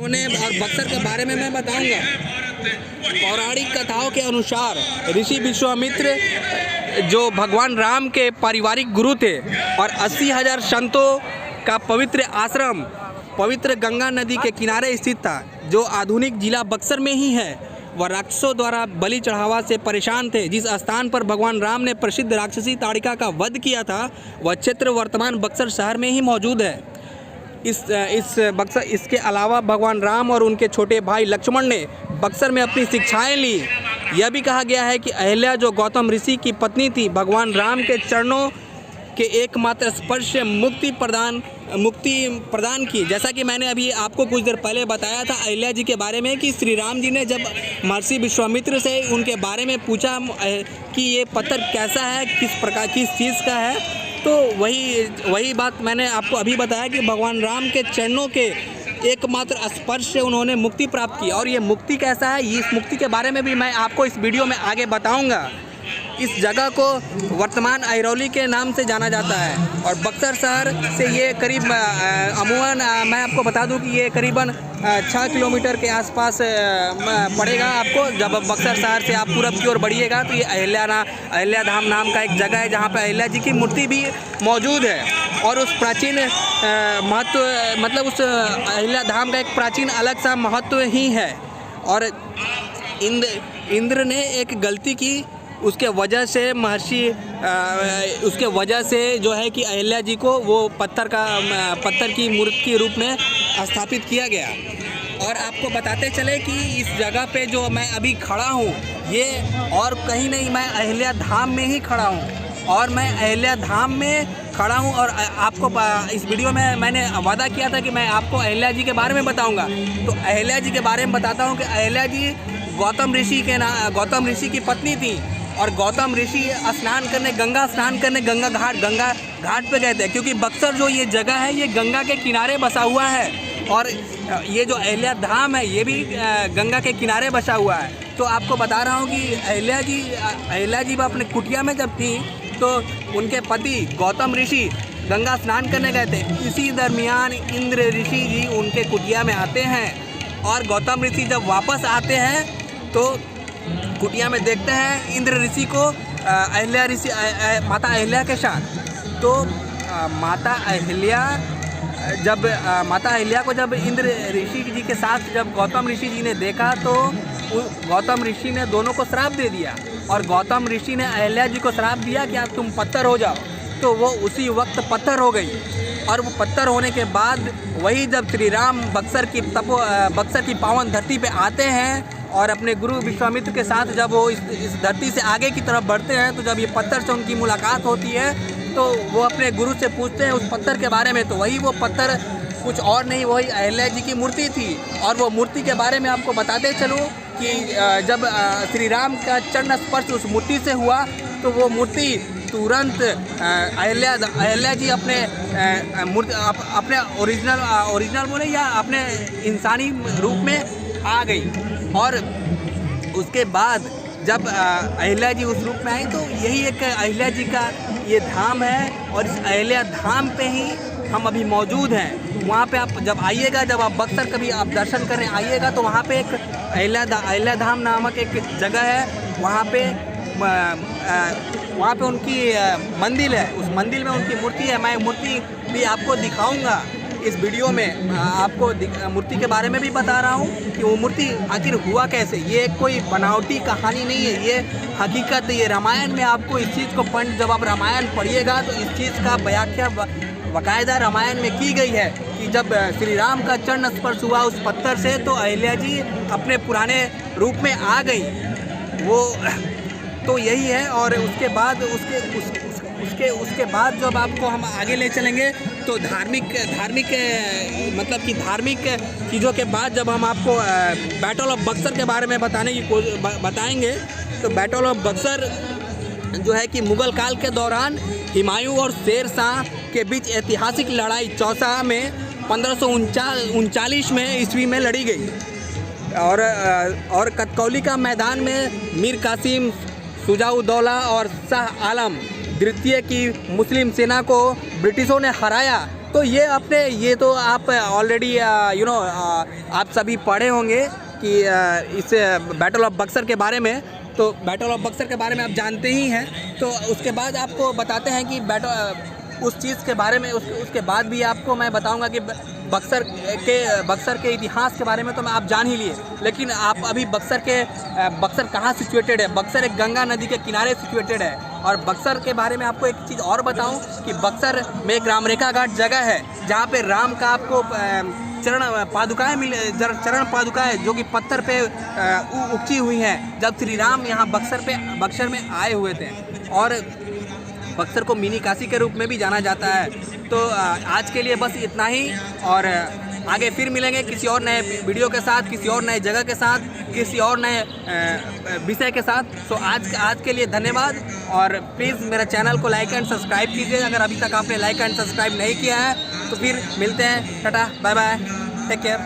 उन्हें और बक्सर के बारे में मैं बताऊंगा। पौराणिक कथाओं के अनुसार ऋषि विश्वामित्र जो भगवान राम के पारिवारिक गुरु थे और 80,000 संतों का पवित्र आश्रम पवित्र गंगा नदी के किनारे स्थित था, जो आधुनिक जिला बक्सर में ही है। वह राक्षसों द्वारा बलि चढ़ावा से परेशान थे। जिस स्थान पर भगवान राम ने प्रसिद्ध राक्षसी ताड़िका का वध किया था, वह क्षेत्र वर्तमान बक्सर शहर में ही मौजूद है। इसके अलावा भगवान राम और उनके छोटे भाई लक्ष्मण ने बक्सर में अपनी शिक्षाएं ली। यह भी कहा गया है कि अहिल्या जो गौतम ऋषि की पत्नी थी, भगवान राम के चरणों के एकमात्र स्पर्श से मुक्ति प्रदान की। जैसा कि मैंने अभी आपको कुछ देर पहले बताया था अहिल्या जी के बारे में कि श्री राम जी ने जब महर्षि विश्वामित्र से उनके बारे में पूछा कि ये पत्थर कैसा है, किस प्रकार किस चीज़ का है, तो वही बात मैंने आपको अभी बताया कि भगवान राम के चरणों के एकमात्र स्पर्श से उन्होंने मुक्ति प्राप्त की। और ये मुक्ति कैसा है, इस मुक्ति के बारे में भी मैं आपको इस वीडियो में आगे बताऊंगा। इस जगह को वर्तमान अहिरौली के नाम से जाना जाता है और बक्सर शहर से ये करीब अमूमन मैं आपको बता दूं कि ये करीबन 6 किलोमीटर के आसपास पड़ेगा आपको। जब बक्सर शहर से आप पूरब की ओर बढ़िएगा तो ये अहिल्या धाम नाम का एक जगह है, जहाँ पे अहिल्या जी की मूर्ति भी मौजूद है। और उस प्राचीन महत्व मतलब उस अहिल्या धाम का एक प्राचीन अलग सा महत्व ही है। और इंद्र ने एक गलती की, उसके वजह से जो है कि अहिल्या जी को वो पत्थर की मूर्ति के रूप में स्थापित किया गया। और आपको बताते चले कि इस जगह पे जो मैं अभी खड़ा हूँ, ये और कहीं नहीं, मैं अहिल्या धाम में ही खड़ा हूँ। और मैं अहिल्या धाम में खड़ा हूँ और आपको इस वीडियो में मैंने वादा किया था कि मैं आपको अहिल्या जी के बारे में बताऊँगा। तो अहिल्या जी के बारे में बताता हूँ कि अहिल्या जी गौतम ऋषि की पत्नी थी। और गौतम ऋषि गंगा स्नान करने गंगा घाट पे गए थे, क्योंकि बक्सर जो ये जगह है ये गंगा के किनारे बसा हुआ है। और ये जो अहिल्या धाम है ये भी गंगा के किनारे बसा हुआ है। तो आपको बता रहा हूँ कि अहिल्या जी अपने कुटिया में जब थी तो उनके पति गौतम ऋषि गंगा स्नान करने गए थे। इसी दरमियान इंद्र ऋषि जी उनके कुटिया में आते हैं और गौतम ऋषि जब वापस आते हैं तो कुटिया में देखते हैं इंद्र ऋषि को माता अहिल्या के साथ। तो माता अहिल्या को जब इंद्र ऋषि जी के साथ जब गौतम ऋषि जी ने देखा तो गौतम ऋषि ने दोनों को श्राप दे दिया। और गौतम ऋषि ने अहिल्या जी को श्राप दिया कि अब तुम पत्थर हो जाओ। तो वो उसी वक्त पत्थर हो गई। और वो पत्थर होने के बाद वही जब श्री राम बक्सर की पावन धरती पे आते हैं और अपने गुरु विश्वामित्र के साथ जब वो इस धरती से आगे की तरफ बढ़ते हैं, तो जब ये पत्थर से उनकी मुलाकात होती है तो वो अपने गुरु से पूछते हैं उस पत्थर के बारे में। तो वो पत्थर कुछ और नहीं, वही अहिल्या जी की मूर्ति थी। और वो मूर्ति के बारे में आपको बताते चलूँ कि जब श्री राम का चरण स्पर्श उस मूर्ति से हुआ तो वो मूर्ति तुरंत अहिल्या जी अपने ओरिजिनल बोले या अपने इंसानी रूप में आ गई। और उसके बाद जब अहिल्या जी उस रूप में आई तो यही एक अहिल्या जी का ये धाम है। और इस अहिल्या धाम पे ही हम अभी मौजूद हैं। वहाँ पे आप जब आइएगा, जब आप बक्सर कभी आप दर्शन करने आइएगा तो वहाँ पे एक अहिल्या धाम नामक एक जगह है। वहाँ पे उनकी मंदिर है, उस मंदिर में उनकी मूर्ति है। मैं मूर्ति भी आपको दिखाऊंगा इस वीडियो में। आपको मूर्ति के बारे में भी बता रहा हूँ कि वो मूर्ति आखिर हुआ कैसे। ये कोई बनावटी कहानी नहीं है, ये हकीकत है। ये रामायण में आपको इस चीज़ को जब आप रामायण पढ़िएगा तो इस चीज़ का व्याख्या बाकायदा रामायण में की गई है कि जब श्री राम का चरण स्पर्श हुआ उस पत्थर से तो अहिल्या जी अपने पुराने रूप में आ गई। वो तो यही है। और उसके बाद उसके बाद जब आपको हम आगे ले चलेंगे तो धार्मिक मतलब कि धार्मिक चीज़ों के बाद जब हम आपको बैटल ऑफ बक्सर के बारे में बताएंगे तो बैटल ऑफ बक्सर जो है कि मुग़ल काल के दौरान हुमायूं और शेर शाह के बीच ऐतिहासिक लड़ाई चौसा में 1539 में ईस्वी में लड़ी गई। और कतकौली का मैदान में मीर कासिम, शुजाउद्दौला और शाह आलम द्वितीय की मुस्लिम सेना को ब्रिटिशों ने हराया तो ये तो आप ऑलरेडी आप सभी पढ़े होंगे कि इस बैटल ऑफ बक्सर के बारे में। तो बैटल ऑफ बक्सर के बारे में आप जानते ही हैं। तो उसके बाद आपको बताते हैं कि उस चीज़ के बारे में उसके बाद भी आपको मैं बताऊंगा कि बक्सर के इतिहास के बारे में तो आप जान ही लिए, लेकिन आप अभी बक्सर कहाँ सिचुएटेड है। बक्सर एक गंगा नदी के किनारे सिचुएटेड है। और बक्सर के बारे में आपको एक चीज़ और बताऊं कि बक्सर में एक रामरेखा घाट जगह है जहाँ पे राम का आपको चरण पादुकाएं जो कि पत्थर पे उगती हुई हैं जब श्री राम यहाँ बक्सर में आए हुए थे। और बक्सर को मिनी काशी के रूप में भी जाना जाता है। तो आज के लिए बस इतना ही, और आगे फिर मिलेंगे किसी और नए वीडियो के साथ, किसी और नए जगह के साथ, किसी और नए विषय के साथ। तो आज के लिए धन्यवाद, और प्लीज़ मेरे चैनल को लाइक एंड सब्सक्राइब कीजिए अगर अभी तक आपने लाइक एंड सब्सक्राइब नहीं किया है। तो फिर मिलते हैं, tata bye bye, take care.